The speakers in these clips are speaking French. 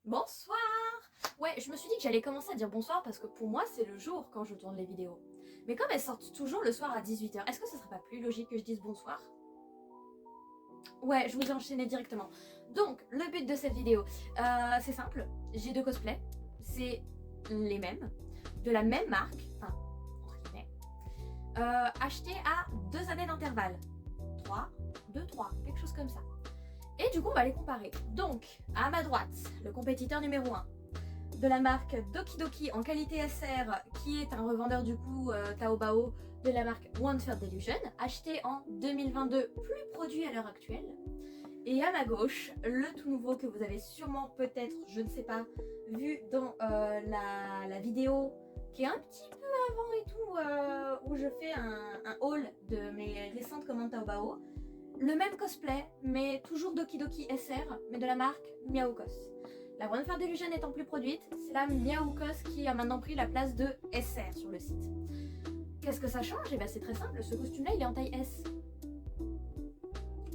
Bonsoir! Ouais, je me suis dit que j'allais commencer à dire bonsoir parce que pour moi c'est le jour quand je tourne les vidéos. Mais comme elles sortent toujours le soir à 18 h, est-ce que ce serait pas plus logique que je dise bonsoir? Ouais, je vous ai enchaîné directement. Donc, le but de cette vidéo, c'est simple. J'ai deux cosplays, c'est les mêmes, de la même marque, enfin, entre guillemets, achetés à 2 années d'intervalle. 3, 2, 3, quelque chose comme ça. Et du coup, on va les comparer. Donc, à ma droite, le compétiteur numéro 1 de la marque Doki Doki en qualité SR, qui est un revendeur du coup Taobao de la marque One Third Delusion, acheté en 2022, plus produit à l'heure actuelle. Et à ma gauche, le tout nouveau que vous avez sûrement peut-être, je ne sais pas, vu dans la vidéo qui est un petit peu avant et tout, où je fais un haul de mes récentes commandes Taobao. Le même cosplay, mais toujours Doki Doki SR, mais de la marque Miaokos. La One Third Delusion étant plus produite, c'est la Miaokos qui a maintenant pris la place de SR sur le site. Qu'est-ce que ça change? Et bien c'est très simple, ce costume-là il est en taille S.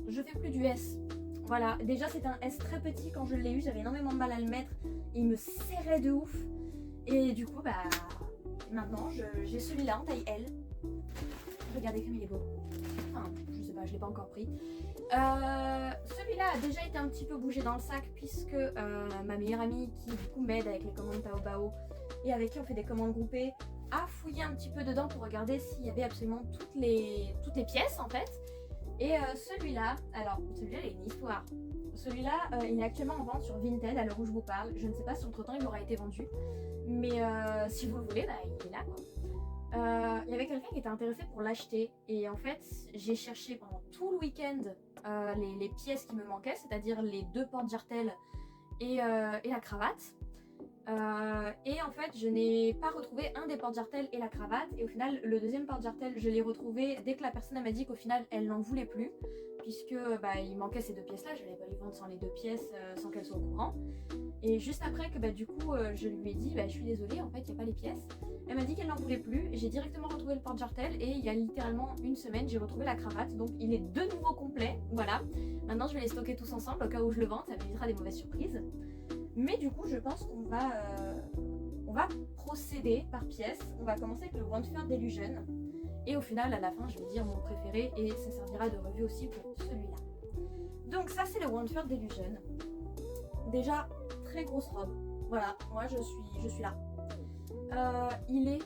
Je fais plus du S. Voilà, déjà c'était un S très petit quand je l'ai eu, j'avais énormément de mal à le mettre, il me serrait de ouf. Et du coup, bah maintenant j'ai celui-là en taille L. Regardez comme il est beau. Enfin, je sais pas, je l'ai pas encore pris. Celui-là a déjà été un petit peu bougé dans le sac puisque ma meilleure amie qui du coup m'aide avec les commandes Taobao et avec qui on fait des commandes groupées a fouillé un petit peu dedans pour regarder s'il y avait absolument toutes les pièces en fait. Et celui-là, alors celui-là il a une histoire. Celui-là il est actuellement en vente sur Vinted à l'heure où je vous parle. Je ne sais pas si entre temps il aura été vendu, mais si vous le voulez, bah, il est là quoi. Il y avait quelqu'un qui était intéressé pour l'acheter et en fait j'ai cherché pendant tout le week-end les pièces qui me manquaient, c'est-à-dire les deux porte-jartelles et la cravate. Et en fait je n'ai pas retrouvé un des porte-jartelles et la cravate, et au final le deuxième porte-jartelle je l'ai retrouvé dès que la personne m'a dit qu'au final elle n'en voulait plus puisque il manquait ces deux pièces là, je n'allais pas les vendre sans les deux pièces sans qu'elle soit au courant. Et juste après que du coup je lui ai dit je suis désolée, en fait il n'y a pas les pièces. Elle m'a dit qu'elle n'en voulait plus. J'ai directement retrouvé le porte-jartel et il y a littéralement une semaine j'ai retrouvé la cravate, donc il est de nouveau complet. Voilà, maintenant je vais les stocker tous ensemble au cas où je le vende, ça m'évitera des mauvaises surprises. Mais du coup je pense qu'on va procéder par pièce. On va commencer avec le One Third Delusion et au final à la fin je vais dire mon préféré et ça servira de revue aussi pour celui-là. Donc ça c'est le One Third Delusion. Déjà très grosse robe, voilà, moi je suis là. Il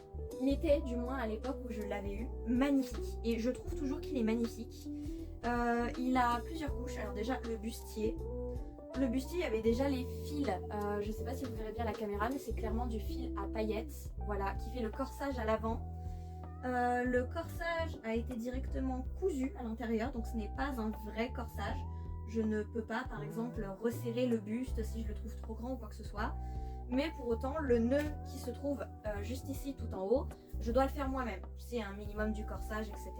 était du moins à l'époque où je l'avais eu, magnifique, et je trouve toujours qu'il est magnifique. Il a plusieurs couches. Alors déjà le bustier il y avait déjà les fils, je sais pas si vous verrez bien la caméra, mais c'est clairement du fil à paillettes, voilà, qui fait le corsage à l'avant. Le corsage a été directement cousu à l'intérieur, donc ce n'est pas un vrai corsage. Je ne peux pas par exemple resserrer le buste si je le trouve trop grand ou quoi que ce soit. Mais pour autant, le nœud qui se trouve juste ici tout en haut, je dois le faire moi-même. C'est un minimum du corsage, etc.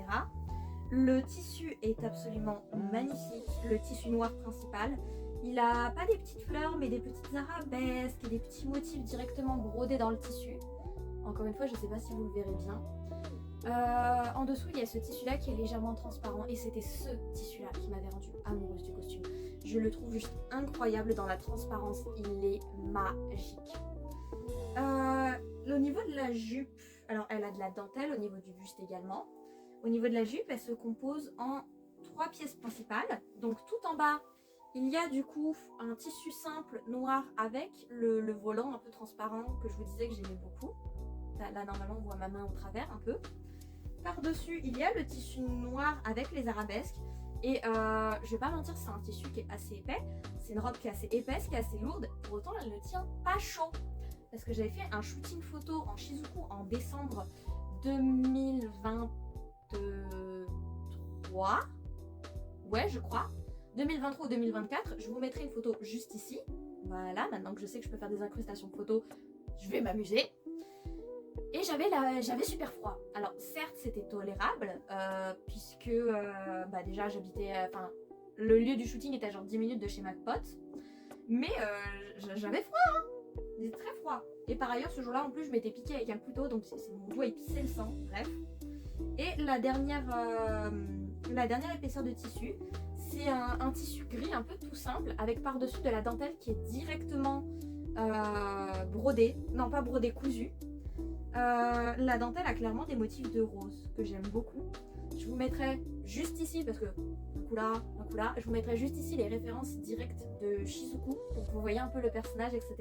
Le tissu est absolument magnifique, le tissu noir principal. Il a pas des petites fleurs, mais des petites arabesques et des petits motifs directement brodés dans le tissu. Encore une fois, je ne sais pas si vous le verrez bien. En dessous, il y a ce tissu-là qui est légèrement transparent et c'était ce tissu-là qui m'avait rendue amoureuse du costume. Je le trouve juste incroyable dans la transparence, il est magique. Au niveau de la jupe, alors elle a de la dentelle au niveau du buste également. Au niveau de la jupe, elle se compose en 3 pièces principales. Donc tout en bas, il y a du coup un tissu simple noir avec le volant un peu transparent que je vous disais que j'aimais beaucoup. Là normalement on voit ma main au travers un peu. Par-dessus, il y a le tissu noir avec les arabesques. Et je vais pas mentir, c'est un tissu qui est assez épais. C'est une robe qui est assez épaisse, qui est assez lourde. Pour autant, elle ne tient pas chaud. Parce que j'avais fait un shooting photo en Shizuku en décembre 2023. Ouais, je crois. 2023 ou 2024. Je vous mettrai une photo juste ici. Voilà, maintenant que je sais que je peux faire des incrustations photos, je vais m'amuser. Et j'avais super froid. Alors certes c'était tolérable puisque déjà j'habitais, le lieu du shooting était à genre 10 minutes de chez ma pote. Mais j'avais froid, hein. C'était très froid. Et par ailleurs ce jour-là en plus je m'étais piqué avec un couteau, donc c'est mon doigt épicé le sang, bref. Et la dernière épaisseur de tissu, c'est un tissu gris un peu tout simple avec par-dessus de la dentelle qui est directement brodé, non pas brodé, cousu. La dentelle a clairement des motifs de rose que j'aime beaucoup. Je vous mettrai juste ici, parce que un coup là, je vous mettrai juste ici les références directes de Shizuku pour que vous voyez un peu le personnage, etc.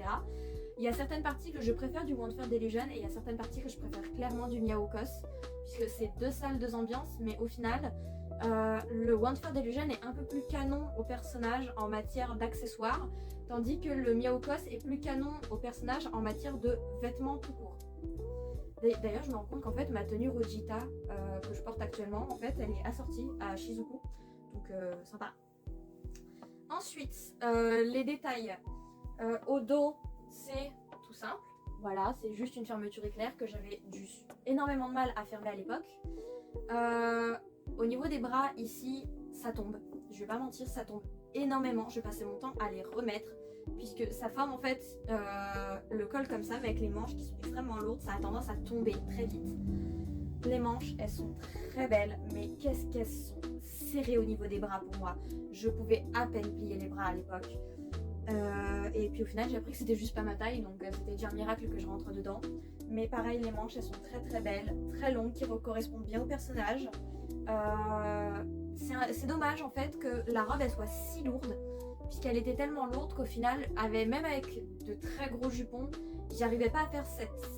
Il y a certaines parties que je préfère du One Third Delusion et il y a certaines parties que je préfère clairement du Miaokos, puisque c'est deux salles, deux ambiances, mais au final, le One Third Delusion est un peu plus canon au personnage en matière d'accessoires, tandis que le Miaokos est plus canon au personnage en matière de vêtements tout court. D'ailleurs, je me rends compte qu'en fait, ma tenue Rojita que je porte actuellement, en fait, elle est assortie à Shizuku, donc sympa. Ensuite, les détails. Au dos, c'est tout simple. Voilà, c'est juste une fermeture éclair que j'avais énormément de mal à fermer à l'époque. Au niveau des bras, ici, ça tombe. Je vais pas mentir, ça tombe énormément. Je passais mon temps à les remettre, puisque ça forme en fait le col comme ça, mais avec les manches qui sont extrêmement lourdes, ça a tendance à tomber très vite. Les manches, elles sont très belles, mais qu'est-ce qu'elles sont serrées au niveau des bras pour moi. Je pouvais à peine plier les bras à l'époque. Et puis au final, j'ai appris que c'était juste pas ma taille, donc c'était déjà un miracle que je rentre dedans. Mais pareil, les manches, elles sont très très belles, très longues, qui correspondent bien au personnage. C'est dommage en fait que la robe elle soit si lourde, puisqu'elle était tellement lourde qu'au final, même avec de très gros jupons, j'arrivais pas à faire cette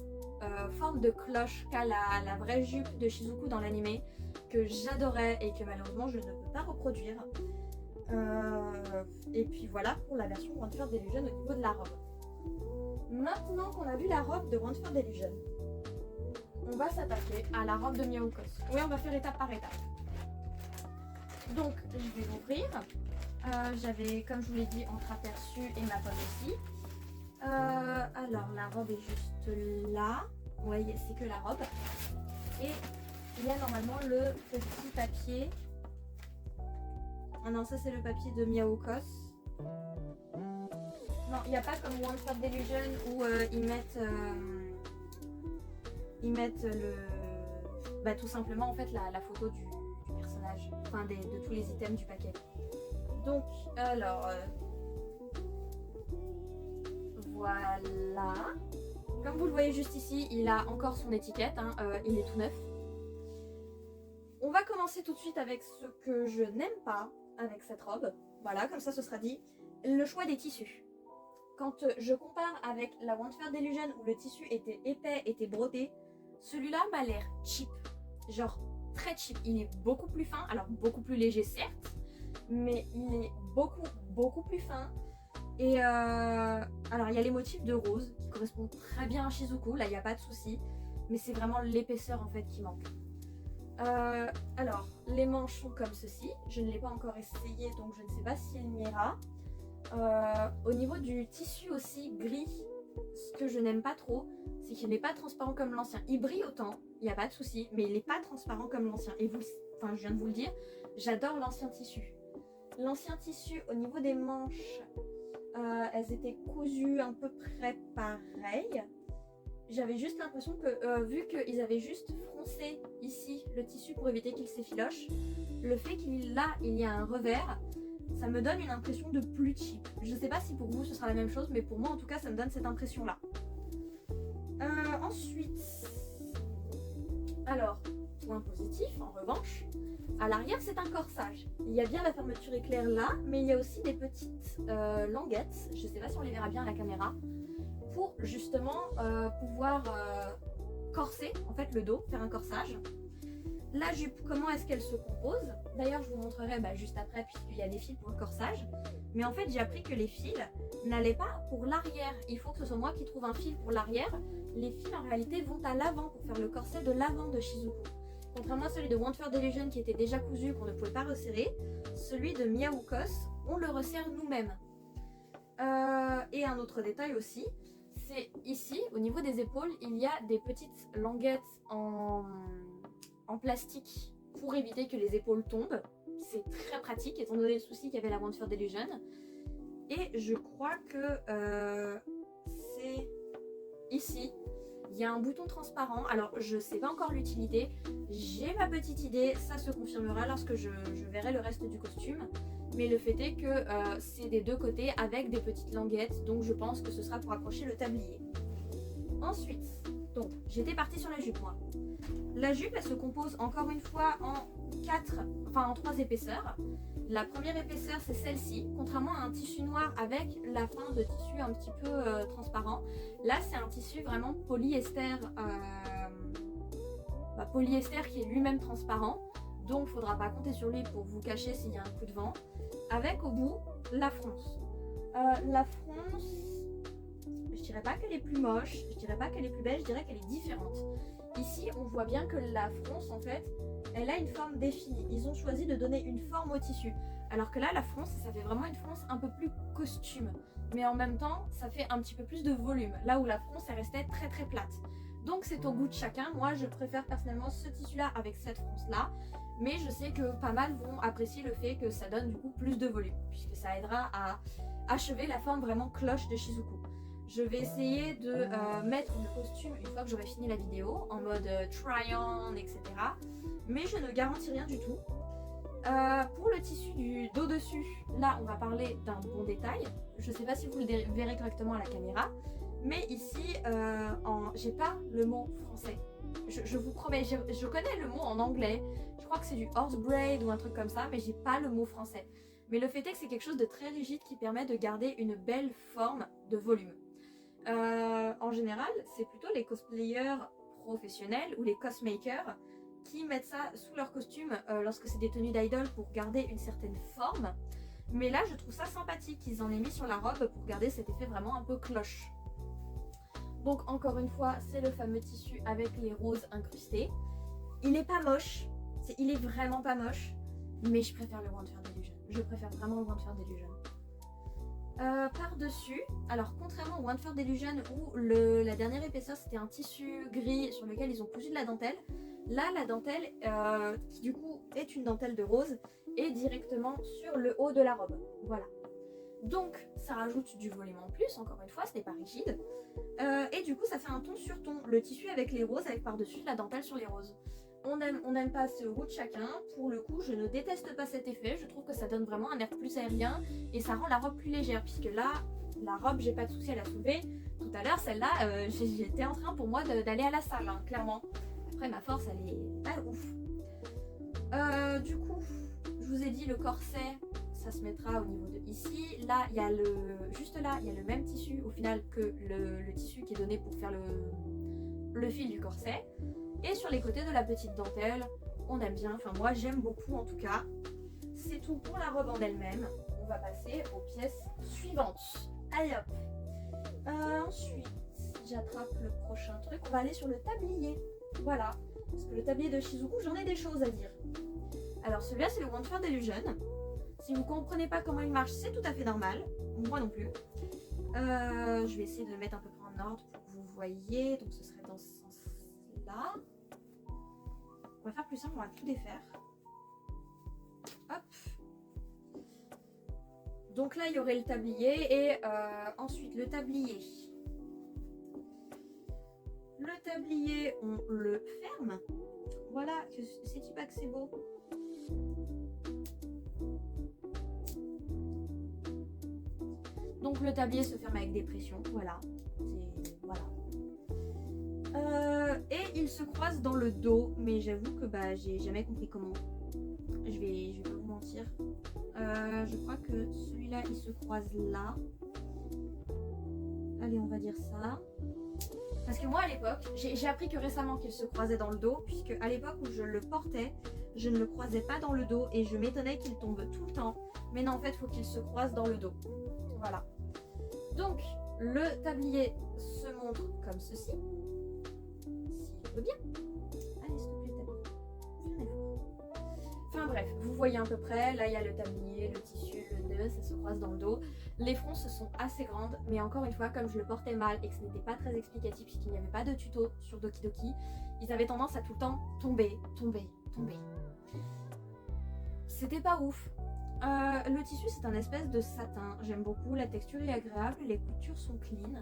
forme de cloche qu'a la vraie jupe de Shizuku dans l'anime, que j'adorais et que malheureusement je ne peux pas reproduire. Et puis voilà pour la version One Third Delusion au niveau de la robe. Maintenant qu'on a vu la robe de One Third Delusion, on va s'attaquer à la robe de Miaokos. Oui, on va faire étape par étape. Donc, je vais l'ouvrir. J'avais, comme je vous l'ai dit, entreaperçu et ma pomme aussi. Alors, la robe est juste là. Vous voyez, c'est que la robe. Et il y a normalement le petit papier. Ah non, ça c'est le papier de Miaokos. Non, il n'y a pas comme One Third Delusion où ils mettent tout simplement en fait la photo du personnage, enfin de tous les items du paquet. Donc, alors, voilà. Comme vous le voyez juste ici, il a encore son étiquette, hein, il est tout neuf. On va commencer tout de suite avec ce que je n'aime pas avec cette robe. Voilà, comme ça ce sera dit. Le choix des tissus. Quand je compare avec la One Third Delusion où le tissu était épais, était brodé, celui-là m'a l'air cheap. Genre très cheap. Il est beaucoup plus fin, alors beaucoup plus léger certes, mais il est beaucoup plus fin. Et alors il y a les motifs de rose qui correspondent très bien à Shizuku, là il n'y a pas de souci, mais c'est vraiment l'épaisseur en fait qui manque. Alors les manches sont comme ceci, je ne l'ai pas encore essayé donc je ne sais pas si elle m'ira. Au niveau du tissu aussi gris, ce que je n'aime pas trop, c'est qu'il n'est pas transparent comme l'ancien. Il brille autant, il n'y a pas de souci, mais il n'est pas transparent comme l'ancien. Et je viens de vous le dire, j'adore l'ancien tissu. L'ancien tissu, au niveau des manches, elles étaient cousues à peu près pareil. J'avais juste l'impression que, vu qu'ils avaient juste froncé ici le tissu pour éviter qu'il s'effiloche, le fait qu'il y a un revers, ça me donne une impression de plus cheap. Je ne sais pas si pour vous ce sera la même chose, mais pour moi en tout cas ça me donne cette impression là. Ensuite, alors, point positif en revanche, à l'arrière c'est un corsage. Il y a bien la fermeture éclair là, mais il y a aussi des petites languettes, je ne sais pas si on les verra bien à la caméra, pour justement pouvoir corser en fait le dos, faire un corsage. La jupe, comment est-ce qu'elle se compose? D'ailleurs, je vous montrerai juste après puisqu'il y a des fils pour le corsage. Mais en fait, j'ai appris que les fils n'allaient pas pour l'arrière. Il faut que ce soit moi qui trouve un fil pour l'arrière. Les fils, en réalité, vont à l'avant pour faire le corset de l'avant de Shizuku. Contrairement à celui de One Third Delusion qui était déjà cousu, qu'on ne pouvait pas resserrer, celui de Miaokos, on le resserre nous-mêmes. Et un autre détail aussi, c'est ici, au niveau des épaules, il y a des petites languettes en plastique pour éviter que les épaules tombent. C'est très pratique étant donné le souci qu'il y avait la One Third Delusion. Et je crois que c'est ici, il y a un bouton transparent. Alors je sais pas encore l'utilité, j'ai ma petite idée, ça se confirmera lorsque je verrai le reste du costume. mais le fait est que c'est des deux côtés avec des petites languettes, donc je pense que ce sera pour accrocher le tablier. Ensuite, donc j'étais partie sur la jupe moi. La jupe elle se compose encore une fois en 3 épaisseurs. La première épaisseur c'est celle-ci, contrairement à un tissu noir avec la fin de tissu un petit peu transparent. Là c'est un tissu vraiment polyester, polyester qui est lui-même transparent, donc il ne faudra pas compter sur lui pour vous cacher s'il y a un coup de vent. Avec au bout la fronce. La fronce, je dirais pas qu'elle est plus moche, je dirais pas qu'elle est plus belle, je dirais qu'elle est différente. Ici on voit bien que la fronce en fait, elle a une forme définie. Ils ont choisi de donner une forme au tissu. Alors que là, la fronce, ça fait vraiment une fronce un peu plus costume. Mais en même temps, ça fait un petit peu plus de volume. Là où la fronce, elle restait très très plate. Donc c'est au goût de chacun. Moi, je préfère personnellement ce tissu-là avec cette fronce-là. Mais je sais que pas mal vont apprécier le fait que ça donne du coup plus de volume. Puisque ça aidera à achever la forme vraiment cloche de Shizuku. Je vais essayer de mettre le costume une fois que j'aurai fini la vidéo, en mode try-on, etc. Mais je ne garantis rien du tout. Pour le tissu du dos dessus, là on va parler d'un bon détail. Je ne sais pas si vous le verrez correctement à la caméra, mais ici j'ai pas le mot français. Je vous promets, je connais le mot en anglais. Je crois que c'est du horse braid ou un truc comme ça, mais j'ai pas le mot français. Mais le fait est que c'est quelque chose de très rigide qui permet de garder une belle forme de volume. En général, c'est plutôt les cosplayers professionnels ou les cosmakers qui mettent ça sous leur costume lorsque c'est des tenues d'idol pour garder une certaine forme. Mais là, je trouve ça sympathique qu'ils en aient mis sur la robe pour garder cet effet vraiment un peu cloche. Donc encore une fois, c'est le fameux tissu avec les roses incrustées. Il est pas moche, il est vraiment pas moche, mais je préfère le One Fair Delusion. Je préfère vraiment le One Fair Delusion. Par-dessus, alors contrairement au One Fair Delusion où la dernière épaisseur c'était un tissu gris sur lequel ils ont cousu de la dentelle, là la dentelle qui du coup est une dentelle de rose est directement sur le haut de la robe, voilà. Donc ça rajoute du volume en plus, encore une fois ce n'est pas rigide, et du coup ça fait un ton sur ton, le tissu avec les roses avec par-dessus la dentelle sur les roses. On n'aime pas ce goût de chacun. Pour le coup, je ne déteste pas cet effet. Je trouve que ça donne vraiment un air plus aérien et ça rend la robe plus légère. Puisque là, la robe, j'ai pas de souci à la soulever. Tout à l'heure, celle-là, j'étais en train pour moi d'aller à la salle, hein, clairement. Après, ma force, elle est pas ouf. Du coup, je vous ai dit, le corset, ça se mettra au niveau de ici. Là, il y a juste là, il y a le même tissu au final que le tissu qui est donné pour faire le fil du corset. Et sur les côtés de la petite dentelle, on aime bien, enfin moi j'aime beaucoup en tout cas. C'est tout pour la robe en elle-même. On va passer aux pièces suivantes. Allez hop. Ensuite, si j'attrape le prochain truc, on va aller sur le tablier. Voilà, parce que le tablier de Shizuku, j'en ai des choses à dire. Alors celui-là c'est le One Fair Delusion. Si vous ne comprenez pas comment il marche, c'est tout à fait normal. Moi non plus. Je vais essayer de le mettre un peu plus en ordre pour que vous voyez. Donc ce serait dans ce sens-là. On va faire plus simple, on va tout défaire. Hop. Donc là, il y aurait le tablier et ensuite le tablier. Le tablier, on le ferme. Voilà, c'est-tu pas que c'est beau? Donc le tablier se ferme avec des pressions, voilà. Voilà. Et il se croise dans le dos, mais j'avoue que j'ai jamais compris comment. Je vais pas vous mentir. Je crois que celui-là il se croise là. Allez, on va dire ça. Parce que moi à l'époque, j'ai appris que récemment qu'il se croisait dans le dos, puisque à l'époque où je le portais, je ne le croisais pas dans le dos et je m'étonnais qu'il tombe tout le temps. Mais non, en fait, il faut qu'il se croise dans le dos. Voilà. Donc, le tablier se montre comme ceci. S'il veut bien. Allez, s'il te plaît, tablier. Fais un effort. Enfin bref, vous voyez à peu près. Là, il y a le tablier, le tissu, le nœud, ça se croise dans le dos. Les fronces sont assez grandes, mais encore une fois, comme je le portais mal et que ce n'était pas très explicatif puisqu'il n'y avait pas de tuto sur Doki Doki, ils avaient tendance à tout le temps tomber. C'était pas ouf. Le tissu, c'est un espèce de satin. J'aime beaucoup, la texture est agréable, les coutures sont clean.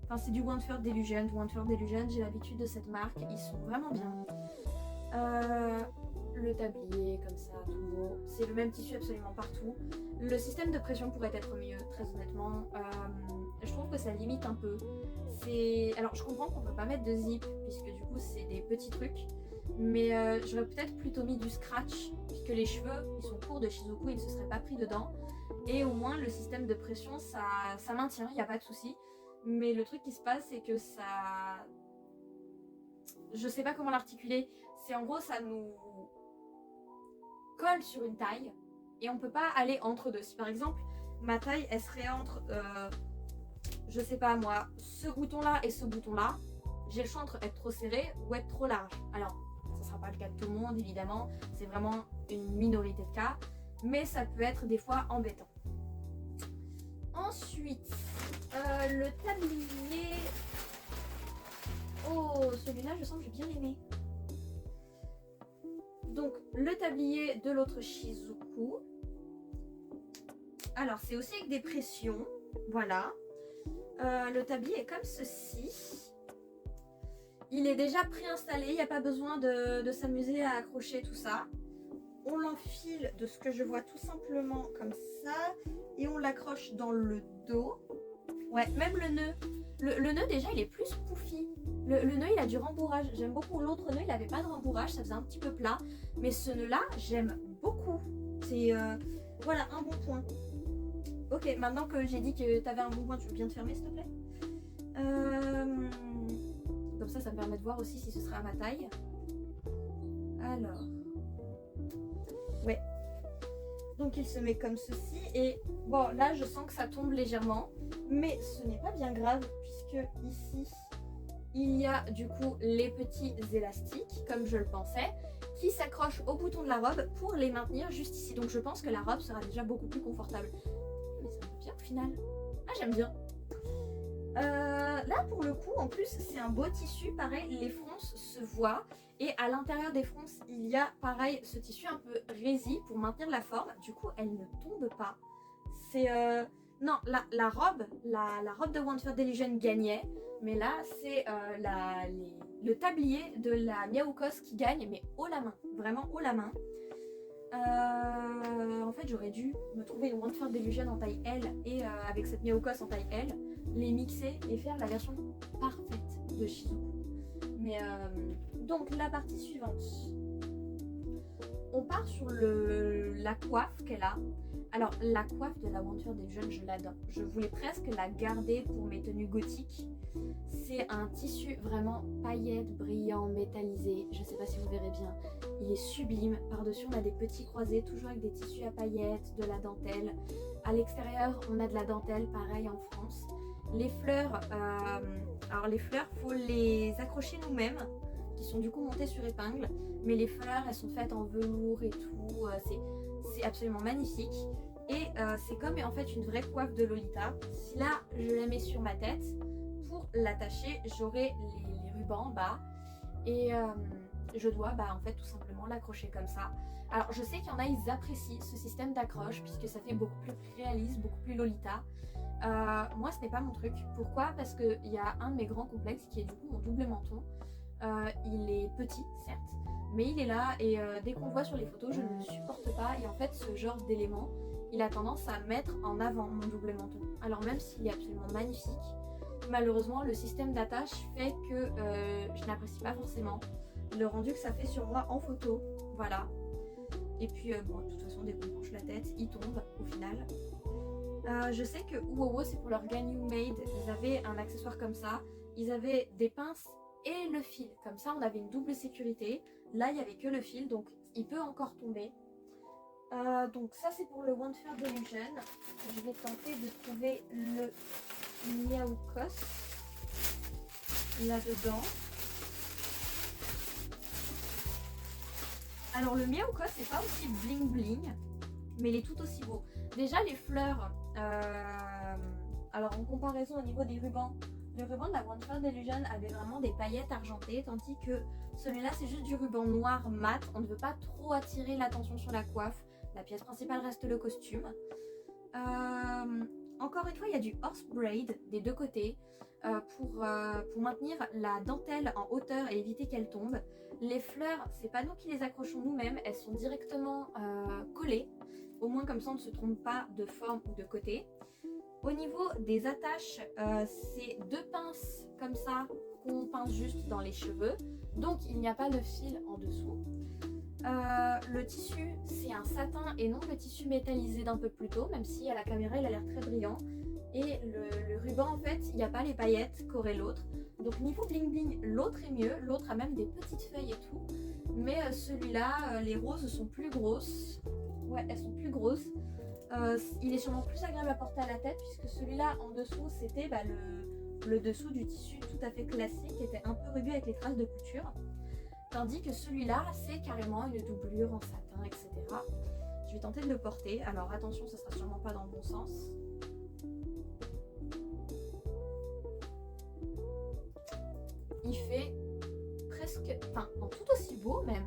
Enfin, c'est du One Fair Delusion. One Fair Delusion, j'ai l'habitude de cette marque, ils sont vraiment bien. le tablier comme ça, tout beau. C'est le même tissu absolument partout. Le système de pression pourrait être mieux, très honnêtement. Je trouve que ça limite un peu. Alors je comprends qu'on peut pas mettre de zip puisque du coup c'est des petits trucs. Mais j'aurais peut-être plutôt mis du scratch puisque les cheveux ils sont courts de Shizuku, ils ne se seraient pas pris dedans. Et au moins le système de pression ça maintient, il n'y a pas de souci. Mais le truc qui se passe c'est que ça... Je sais pas comment l'articuler. C'est en gros ça nous colle sur une taille et on peut pas aller entre deux. Si par exemple ma taille elle serait entre je sais pas moi, ce bouton là et ce bouton là, j'ai le choix entre être trop serré ou être trop large. Alors ça sera pas le cas de tout le monde évidemment, c'est vraiment une minorité de cas, mais ça peut être des fois embêtant. Ensuite le tablier, oh celui-là je sens que j'ai bien aimé. Donc le tablier de l'autre Shizuku, alors c'est aussi avec des pressions, voilà. Le tablier est comme ceci. Il est déjà préinstallé, il n'y a pas besoin de s'amuser à accrocher tout ça. On l'enfile de ce que je vois tout simplement comme ça et on l'accroche dans le dos. Ouais, même le nœud. Le nœud déjà il est plus pouffi. Le nœud il a du rembourrage. J'aime beaucoup l'autre nœud, il n'avait pas de rembourrage, ça faisait un petit peu plat. Mais ce nœud là, j'aime beaucoup. C'est voilà un bon point. Ok, maintenant que j'ai dit que tu avais un bon point, tu veux bien te fermer s'il te plaît? Comme ça me permet de voir aussi si ce sera à ma taille. Alors. Ouais. Donc il se met comme ceci. Et bon, là je sens que ça tombe légèrement. Mais ce n'est pas bien grave puisque ici, il y a du coup les petits élastiques, comme je le pensais, qui s'accrochent au bouton de la robe pour les maintenir juste ici. Donc je pense que la robe sera déjà beaucoup plus confortable. Mais ça me bien au final. Ah j'aime bien. Là pour le coup en plus c'est un beau tissu, pareil les fronces se voient et à l'intérieur des fronces il y a pareil ce tissu un peu résille pour maintenir la forme, du coup elle ne tombe pas. C'est non la robe de One Third Illusion gagnait, mais là c'est le tablier de la Miaoukos qui gagne, mais haut la main, vraiment haut la main. En fait j'aurais dû me trouver une One Third Illusion en taille L et avec cette Miaoukos en taille L, les mixer et faire la version parfaite de Shizuku. Mais donc la partie suivante, on part sur la coiffe qu'elle a. Alors la coiffe de la One Third Illusion je l'adore, je voulais presque la garder pour mes tenues gothiques. C'est un tissu vraiment paillettes, brillant, métallisé, je sais pas si vous verrez bien, il est sublime. Par-dessus on a des petits croisés, toujours avec des tissus à paillettes, de la dentelle. À l'extérieur on a de la dentelle, pareil en France. Les fleurs, alors les fleurs faut les accrocher nous-mêmes, qui sont du coup montées sur épingle, mais les fleurs elles sont faites en velours et tout, c'est absolument magnifique. Et c'est comme en fait une vraie coiffe de Lolita. Si là je la mets sur ma tête, pour l'attacher j'aurai les rubans en bas et je dois en fait tout simplement l'accrocher comme ça. Alors je sais qu'il y en a, ils apprécient ce système d'accroche puisque ça fait beaucoup plus réaliste, beaucoup plus Lolita. Moi ce n'est pas mon truc. Pourquoi? Parce qu'il y a un de mes grands complexes qui est du coup mon double menton. Il est petit certes, mais il est là et dès qu'on le voit sur les photos je ne le supporte pas. Et en fait ce genre d'élément il a tendance à mettre en avant mon double menton. Alors même s'il est absolument magnifique, malheureusement le système d'attache fait que je n'apprécie pas forcément le rendu que ça fait sur moi en photo. Voilà. Et puis bon de toute façon dès qu'on penche la tête il tombe au final. Je sais que Uowo c'est pour leur Ganyu Maid, ils avaient un accessoire comme ça, ils avaient des pinces et le fil, comme ça on avait une double sécurité. Là il n'y avait que le fil donc il peut encore tomber. Donc ça c'est pour le One Third Illusion. Je vais tenter de trouver le Miaoukos là-dedans. Alors le Miaoukos c'est pas aussi bling bling, mais il est tout aussi beau. Déjà les fleurs, alors en comparaison au niveau des rubans, le ruban de la One Third Illusion avait vraiment des paillettes argentées, tandis que celui-là c'est juste du ruban noir mat. On ne veut pas trop attirer l'attention sur la coiffe, la pièce principale reste le costume. encore une fois, il y a du horse braid des deux côtés pour maintenir la dentelle en hauteur et éviter qu'elle tombe. Les fleurs, c'est pas nous qui les accrochons nous-mêmes, elles sont directement collées. Au moins comme ça on ne se trompe pas de forme ou de côté. Au niveau des attaches, c'est deux pinces comme ça qu'on pince juste dans les cheveux. Donc il n'y a pas de fil en dessous. Le tissu, c'est un satin et non le tissu métallisé d'un peu plus tôt, même si à la caméra il a l'air très brillant. Et le ruban, en fait, il n'y a pas les paillettes qu'aurait l'autre. Donc niveau bling bling, l'autre est mieux. L'autre a même des petites feuilles et tout. Mais celui-là, les roses sont plus grosses. Ouais, elles sont plus grosses. Il est sûrement plus agréable à porter à la tête, puisque celui-là, en dessous, c'était le dessous du tissu tout à fait classique, qui était un peu rugueux avec les traces de couture. Tandis que celui-là, c'est carrément une doublure en satin, etc. Je vais tenter de le porter. Alors attention, ça sera sûrement pas dans le bon sens. Il fait presque, enfin, tout aussi beau même.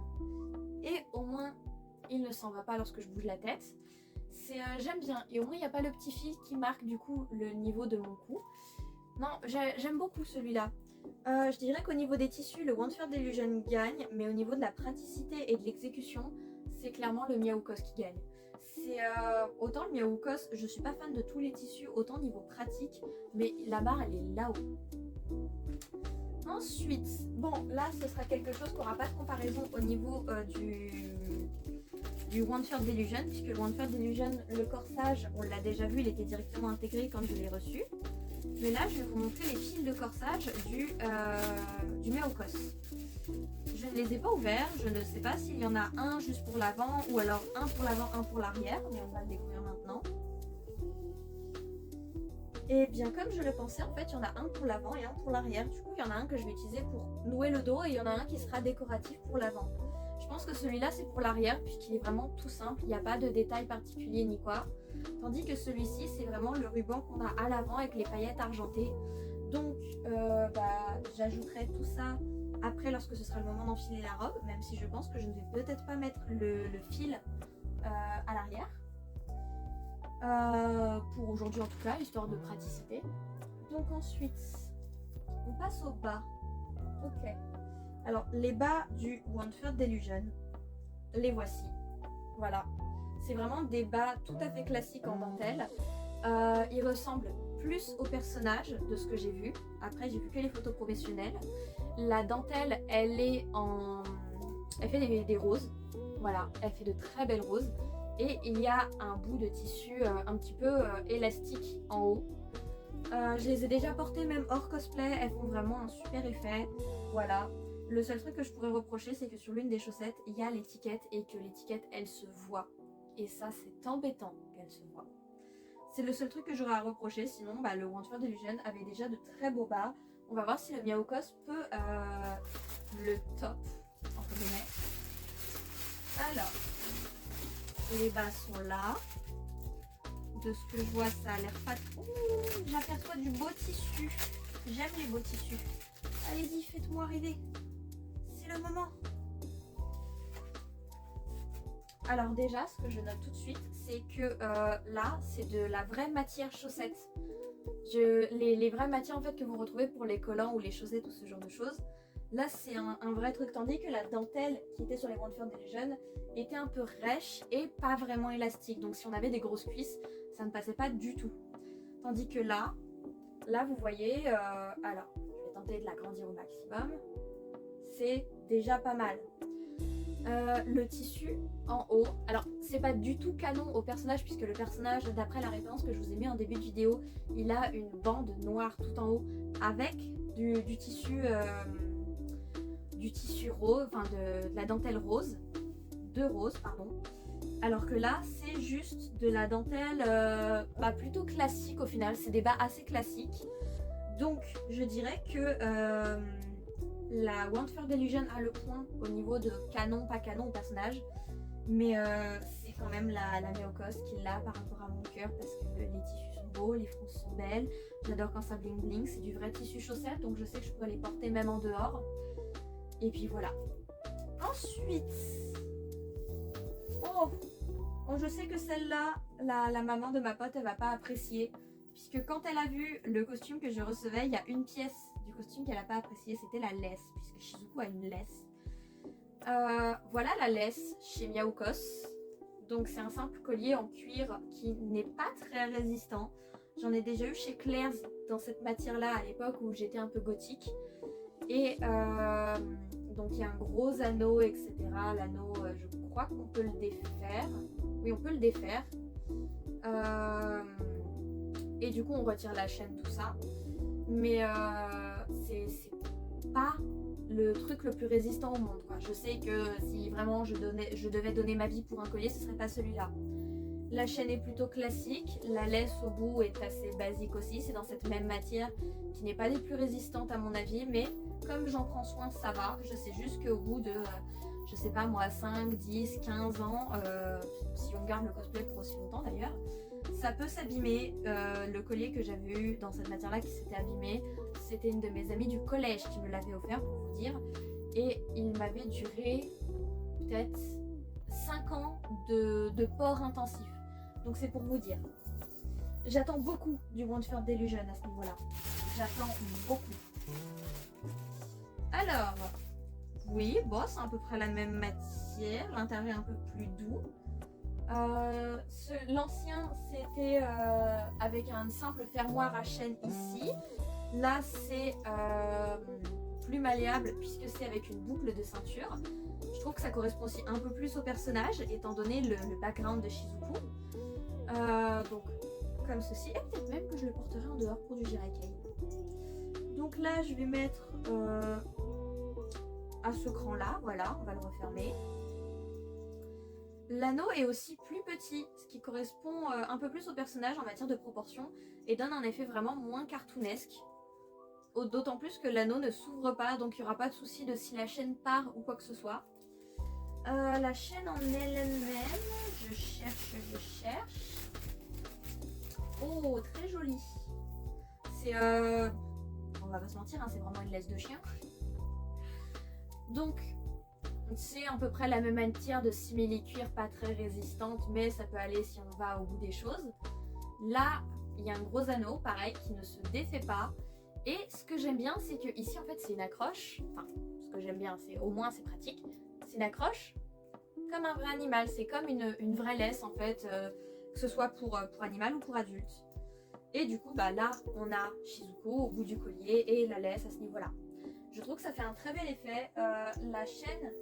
Et au moins, il ne s'en va pas lorsque je bouge la tête. J'aime bien. Et au moins, il n'y a pas le petit fil qui marque du coup le niveau de mon cou. Non, j'aime beaucoup celui-là. Je dirais qu'au niveau des tissus, le One Third Delusion gagne, mais au niveau de la praticité et de l'exécution, c'est clairement le Miaoukos qui gagne. Autant le Miaoukos, je suis pas fan de tous les tissus, autant niveau pratique, mais la barre elle est là-haut. Ensuite, bon là ce sera quelque chose qui n'aura pas de comparaison au niveau du One Third Delusion, puisque le One Third Delusion, le corsage, on l'a déjà vu, il était directement intégré quand je l'ai reçu. Mais là, je vais vous montrer les fils de corsage du Miaoukos. Je ne les ai pas ouverts, je ne sais pas s'il y en a un juste pour l'avant ou alors un pour l'avant, un pour l'arrière, mais on va le découvrir maintenant. Et bien comme je le pensais, en fait, il y en a un pour l'avant et un pour l'arrière. Du coup, il y en a un que je vais utiliser pour nouer le dos et il y en a un qui sera décoratif pour l'avant. Je pense que celui-là, c'est pour l'arrière puisqu'il est vraiment tout simple, il n'y a pas de détails particuliers ni quoi. Tandis que celui-ci, c'est vraiment le ruban qu'on a à l'avant avec les paillettes argentées. Donc, j'ajouterai tout ça après lorsque ce sera le moment d'enfiler la robe, même si je pense que je ne vais peut-être pas mettre le fil à l'arrière. Pour aujourd'hui en tout cas, histoire de praticité. Donc ensuite, on passe au bas. Ok. Alors, les bas du One Third Delusion, les voici. Voilà. C'est vraiment des bas tout à fait classiques en dentelle. Ils ressemblent plus au personnage de ce que j'ai vu. Après, j'ai vu que les photos professionnelles. La dentelle, elle fait des roses. Voilà, elle fait de très belles roses. Et il y a un bout de tissu un petit peu élastique en haut. Je les ai déjà portées même hors cosplay. Elles font vraiment un super effet. Voilà. Le seul truc que je pourrais reprocher, c'est que sur l'une des chaussettes, il y a l'étiquette et que l'étiquette, elle se voit. Et ça, c'est embêtant qu'elle se voit. C'est le seul truc que j'aurais à reprocher. Sinon, le One Third Delusion avait déjà de très beaux bas. On va voir si le Miaoukos peut le top, entre guillemets. Alors, les bas sont là. De ce que je vois, ça a l'air pas... Ouh, j'aperçois du beau tissu. J'aime les beaux tissus. Allez-y, faites-moi rêver. C'est le moment. Alors déjà, ce que je note tout de suite, c'est que là, c'est de la vraie matière chaussette. Les vraies matières en fait que vous retrouvez pour les collants ou les chaussettes ou ce genre de choses. Là, c'est un vrai truc. Tandis que la dentelle qui était sur les One Third Delusion était un peu rêche et pas vraiment élastique. Donc si on avait des grosses cuisses, ça ne passait pas du tout. Tandis que là vous voyez, alors je vais tenter de l'agrandir au maximum. C'est déjà pas mal. Le tissu en haut, alors c'est pas du tout canon au personnage puisque le personnage, d'après la référence que je vous ai mis en début de vidéo, il a une bande noire tout en haut avec du tissu rose, enfin de la dentelle rose, pardon. Alors que là c'est juste de la dentelle plutôt classique au final, c'est des bas assez classiques. Donc je dirais que la One Third Delusion a le point au niveau de canon, pas canon au personnage. Mais c'est quand même la Miaoukos qui l'a par rapport à mon cœur parce que les tissus sont beaux, les fronces sont belles. J'adore quand ça bling bling, c'est du vrai tissu chaussette donc je sais que je pourrais les porter même en dehors. Et puis voilà. Ensuite, oh je sais que celle-là, la maman de ma pote, elle va pas apprécier puisque quand elle a vu le costume que je recevais, il y a une pièce du costume qu'elle n'a pas appréciée, c'était la laisse, puisque Shizuku a une laisse. Voilà la laisse chez Miaoukos. Donc c'est un simple collier en cuir qui n'est pas très résistant. J'en ai déjà eu chez Claire's dans cette matière-là à l'époque où j'étais un peu gothique. Et donc il y a un gros anneau, etc. L'anneau, je crois qu'on peut le défaire. Oui, on peut le défaire. Et du coup, on retire la chaîne, tout ça. Mais c'est pas le truc le plus résistant au monde, quoi. Je sais que si vraiment je devais donner ma vie pour un collier, ce serait pas celui-là. La chaîne est plutôt classique, la laisse au bout est assez basique aussi, c'est dans cette même matière qui n'est pas des plus résistantes à mon avis, mais comme j'en prends soin, ça va. Je sais juste qu'au bout de, je sais pas moi, 5, 10, 15 ans, si on garde le cosplay pour aussi longtemps d'ailleurs, ça peut s'abîmer. Le collier que j'avais eu dans cette matière-là qui s'était abîmé, c'était une de mes amies du collège qui me l'avait offert pour vous dire. Et il m'avait duré peut-être 5 ans de port intensif. Donc c'est pour vous dire. J'attends beaucoup du Wonderful Delusion à ce niveau-là. J'attends beaucoup. Alors, oui, bon, c'est à peu près la même matière. L'intérieur est un peu plus doux. L'ancien, c'était avec un simple fermoir à chaîne ici. Là, c'est plus malléable puisque c'est avec une boucle de ceinture. Je trouve que ça correspond aussi un peu plus au personnage, étant donné le background de Shizuku. Donc, comme ceci. Et peut-être même que je le porterai en dehors pour du Jirakei. Donc là, je vais mettre à ce cran-là. Voilà, on va le refermer. L'anneau est aussi plus petit, ce qui correspond un peu plus au personnage en matière de proportion et donne un effet vraiment moins cartoonesque. D'autant plus que l'anneau ne s'ouvre pas, donc il n'y aura pas de souci de si la chaîne part ou quoi que ce soit. La chaîne en elle-même, je cherche. Oh, très jolie. C'est, on va pas se mentir, hein, c'est vraiment une laisse de chien. Donc, c'est à peu près la même matière de simili-cuir, pas très résistante, mais ça peut aller si on va au bout des choses. Là, il y a un gros anneau, pareil, qui ne se défait pas. Et ce que j'aime bien, c'est que ici, en fait, c'est une accroche. Enfin, ce que j'aime bien, c'est au moins c'est pratique. C'est une accroche comme un vrai animal. C'est comme une vraie laisse, en fait, que ce soit pour animal ou pour adulte. Et du coup, bah là, on a Shizuku au bout du collier et la laisse à ce niveau-là. Je trouve que ça fait un très bel effet. La chaîne,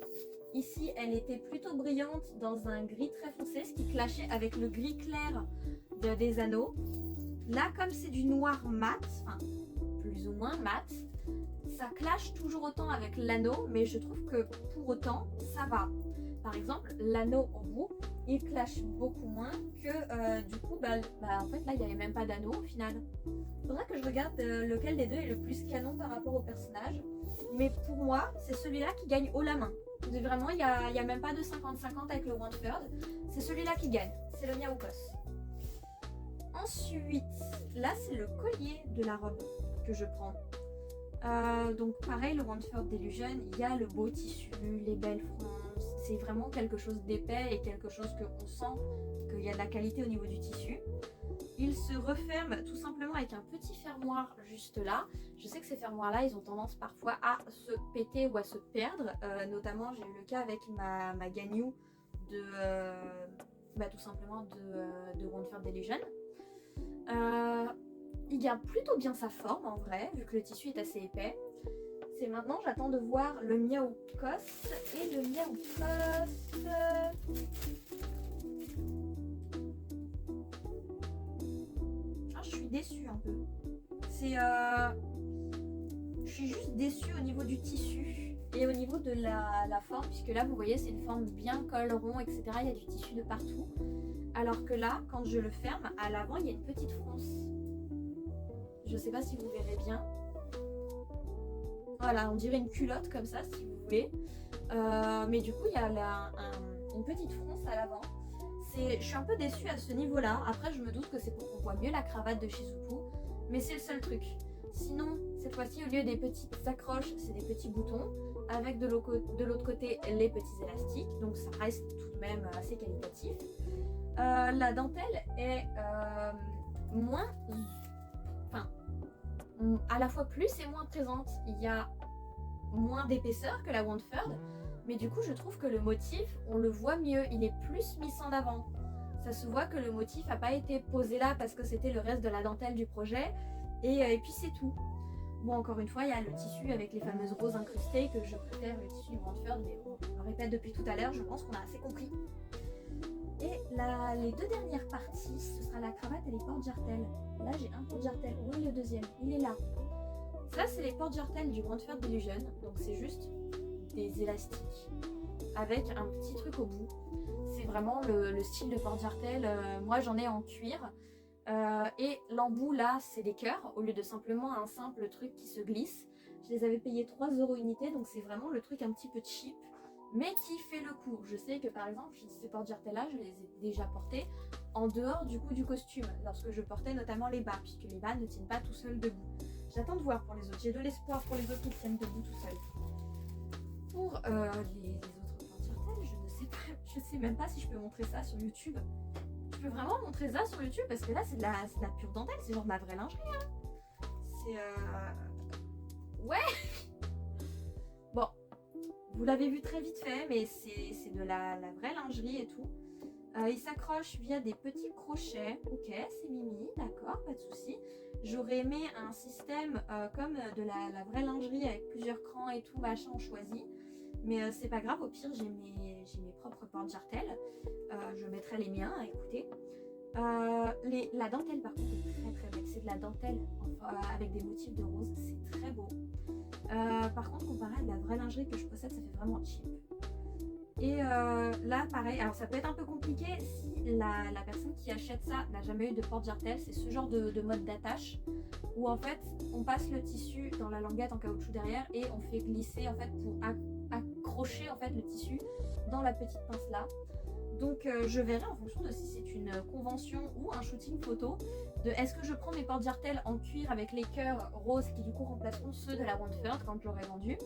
ici, elle était plutôt brillante dans un gris très foncé, ce qui clashait avec le gris clair des anneaux. Là, comme c'est du noir mat, enfin, plus ou moins mat, ça clash toujours autant avec l'anneau, mais je trouve que pour autant, ça va. Par exemple, l'anneau au bout, il clash beaucoup moins que du coup, en fait, là, il n'y avait même pas d'anneau au final. Faudra que je regarde lequel des deux est le plus canon par rapport au personnage. Mais pour moi, c'est celui-là qui gagne haut la main. Vraiment, il n'y a même pas de 50-50 avec le One-Third. C'est celui-là qui gagne. C'est le Miaoukos. Ensuite, là, c'est le collier de la robe que je prends. Donc pareil, le Wonderful Delusion, il y a le beau tissu, les belles fronces. C'est vraiment quelque chose d'épais et quelque chose qu'on sent qu'il y a de la qualité au niveau du tissu. Il se referme tout simplement avec un petit fermoir juste là. Je sais que ces fermoirs-là, ils ont tendance parfois à se péter ou à se perdre. Notamment, j'ai eu le cas avec ma Ganyu de tout simplement de Wonderful Delusion. Il garde plutôt bien sa forme en vrai, vu que le tissu est assez épais. C'est maintenant, j'attends de voir le Miaoukos. Et le Miaoukos... je suis déçue un peu. Je suis juste déçue au niveau du tissu et au niveau de la forme, puisque là, vous voyez, c'est une forme bien col rond, etc. Il y a du tissu de partout. Alors que là, quand je le ferme, à l'avant, il y a une petite fronce. Je sais pas si vous verrez bien. Voilà, on dirait une culotte comme ça, si vous voulez. Mais du coup, il y a une petite fronce à l'avant. Je suis un peu déçue à ce niveau-là. Après, je me doute que c'est pour qu'on voit mieux la cravate de Shizuku. Mais c'est le seul truc. Sinon, cette fois-ci, au lieu des petites accroches, c'est des petits boutons. Avec de l'autre côté, les petits élastiques. Donc, ça reste tout de même assez qualitatif. La dentelle est moins, enfin, à la fois plus et moins présente. Il y a moins d'épaisseur que la Wandford, mais du coup je trouve que le motif, on le voit mieux, il est plus mis en avant. Ça se voit que le motif n'a pas été posé là parce que c'était le reste de la dentelle du projet, et puis c'est tout. Bon, encore une fois, il y a le tissu avec les fameuses roses incrustées, que je préfère le tissu du Wandford, mais bon, je le répète depuis tout à l'heure, je pense qu'on a assez compris. Et les deux dernières parties, ce sera la cravate et les porte-jartelles. Là, j'ai un porte-jartel. Où est le deuxième? Il est là. Ça, c'est les porte-jartelles du Wandford Illusion. Donc, c'est juste des élastiques avec un petit truc au bout. C'est vraiment le style de porte-jartel. Moi, j'en ai en cuir. Et l'embout, là, c'est des cœurs au lieu de simplement un simple truc qui se glisse. Je les avais payés 3 € unité. Donc, c'est vraiment le truc un petit peu cheap, mais qui fait le coup. Je sais que par exemple, ces porte-jartelles-là, je les ai déjà portés en dehors du coup du costume, lorsque je portais notamment les bas, puisque les bas ne tiennent pas tout seuls debout. J'attends de voir pour les autres, j'ai de l'espoir pour les autres qui tiennent debout tout seuls. Pour les autres porte-jartelles, je ne sais pas, je sais même pas si je peux montrer ça sur YouTube. Je peux vraiment montrer ça sur YouTube parce que là c'est de la pure dentelle, c'est genre de la vraie lingerie. Hein. C'est ouais. Bon. Vous l'avez vu très vite fait, mais c'est de la vraie lingerie et tout. Il s'accroche via des petits crochets. Ok, c'est mimi, d'accord, pas de souci. J'aurais aimé un système comme de la vraie lingerie avec plusieurs crans et tout, machin choisi. Mais c'est pas grave, au pire, j'ai mes propres porte-jartelles. Je mettrai les miens, écoutez. La dentelle, par contre, est très très belle. C'est de la dentelle avec des motifs de rose. C'est très beau. Par contre, comparé à de la vraie lingerie que je possède, ça fait vraiment cheap. Et là, pareil, alors ça peut être un peu compliqué si la personne qui achète ça n'a jamais eu de porte-jartel. C'est ce genre de mode d'attache où en fait, on passe le tissu dans la languette en caoutchouc derrière et on fait glisser en fait pour accrocher en fait le tissu dans la petite pince là. Donc je verrai en fonction de si c'est une convention ou un shooting photo de est-ce que je prends mes porte-jartelles en cuir avec les cœurs roses qui du coup remplaceront ceux de la Wandford quand je l'aurai vendu,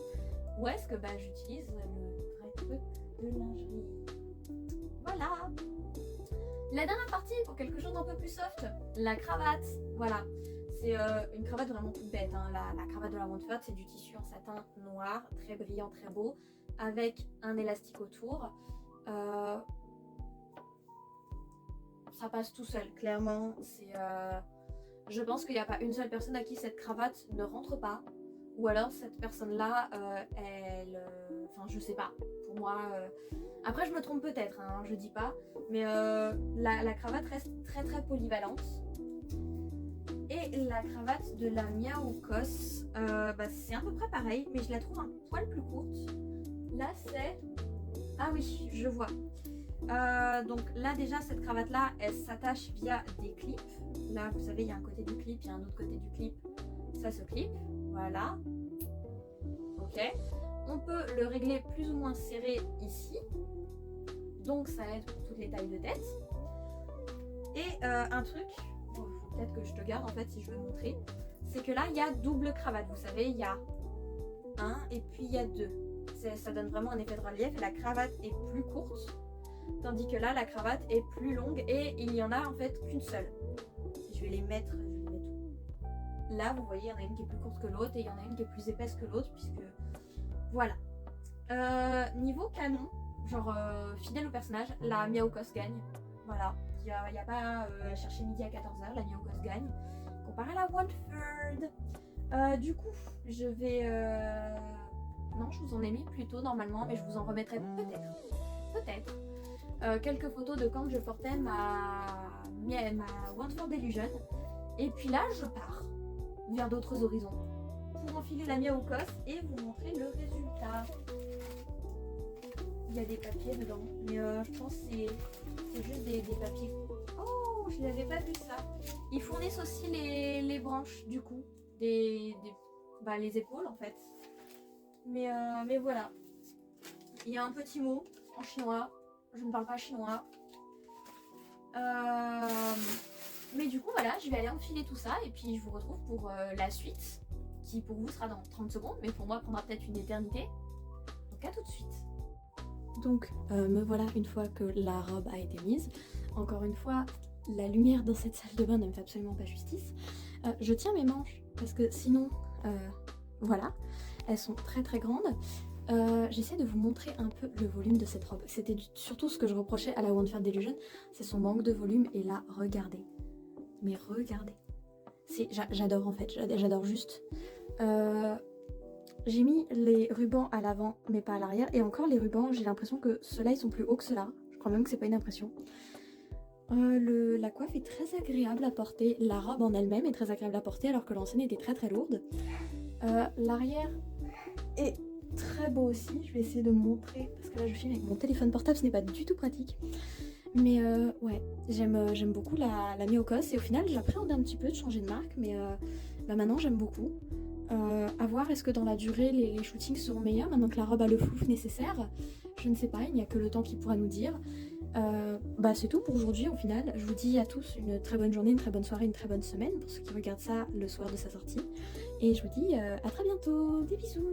ou est-ce que j'utilise le vrai truc de lingerie. Voilà. La dernière partie pour quelque chose d'un peu plus soft, la cravate. Voilà, c'est une cravate vraiment toute bête. Hein. La cravate de la Wandford, c'est du tissu en satin noir, très brillant, très beau, avec un élastique autour. Ça passe tout seul, clairement. Je pense qu'il n'y a pas une seule personne à qui cette cravate ne rentre pas. Ou alors cette personne-là, enfin je sais pas. Pour moi, après je me trompe peut-être, hein, je dis pas. Mais la cravate reste très très polyvalente. Et la cravate de la Miaoukos, c'est à peu près pareil, mais je la trouve un poil plus courte. Là c'est... Ah oui, je vois. Donc là déjà cette cravate là elle s'attache via des clips. Là vous savez il y a un côté du clip, il y a un autre côté du clip, ça se clip, voilà. Ok, on peut le régler plus ou moins serré ici, donc ça aide pour toutes les tailles de tête. Et un truc, faut peut-être que je te garde en fait si je veux montrer, c'est que là il y a double cravate, vous savez il y a un et puis il y a deux. Ça donne vraiment un effet de relief et la cravate est plus courte. Tandis que là, la cravate est plus longue et il n'y en a en fait qu'une seule. Si je vais les mettre, là, vous voyez, il y en a une qui est plus courte que l'autre et il y en a une qui est plus épaisse que l'autre, puisque voilà. Niveau canon, genre fidèle au personnage, la Miaoukos gagne. Voilà, il n'y a pas à chercher midi à 14h, la Miaoukos gagne. Comparé à la Wandford. Du coup, je vais... Non, je vous en ai mis plus tôt normalement, mais je vous en remettrai peut-être. Quelques photos de quand je portais ma Wandford Illusion. Et puis là, je pars vers d'autres horizons pour enfiler la Miaoukos et vous montrer le résultat. Il y a des papiers dedans, mais je pense que c'est juste des papiers. Oh, je n'avais pas vu ça. Ils fournissent aussi les branches du coup, les épaules en fait. Mais voilà. Il y a un petit mot en chinois. Je ne parle pas chinois. Mais du coup, voilà, je vais aller enfiler tout ça et puis je vous retrouve pour la suite, qui pour vous sera dans 30 secondes, mais pour moi prendra peut-être une éternité. Donc à tout de suite. Donc me voilà une fois que la robe a été mise. Encore une fois, la lumière dans cette salle de bain ne me fait absolument pas justice. Je tiens mes manches parce que sinon, voilà, elles sont très très grandes. J'essaie de vous montrer un peu le volume de cette robe. C'était surtout ce que je reprochais à la One Fair Delusion, c'est son manque de volume. Et là, regardez. Mais regardez. J'adore en fait, j'adore juste. J'ai mis les rubans à l'avant mais pas à l'arrière. Et encore les rubans, j'ai l'impression que ceux-là ils sont plus hauts que ceux-là. Je crois même que c'est pas une impression. La coiffe est très agréable à porter. La robe en elle-même est très agréable à porter alors que l'ancienne était très très lourde. L'arrière est très beau aussi. Je vais essayer de montrer parce que là je filme avec mon téléphone portable, ce n'est pas du tout pratique. Mais ouais, j'aime beaucoup la Miocos et au final j'appréhende un petit peu de changer de marque, mais maintenant j'aime beaucoup. À voir, est-ce que dans la durée les shootings seront meilleurs maintenant que la robe a le flouf nécessaire? Je ne sais pas, il n'y a que le temps qui pourra nous dire. C'est tout pour aujourd'hui au final. Je vous dis à tous une très bonne journée, une très bonne soirée, une très bonne semaine pour ceux qui regardent ça le soir de sa sortie. Et je vous dis à très bientôt, des bisous.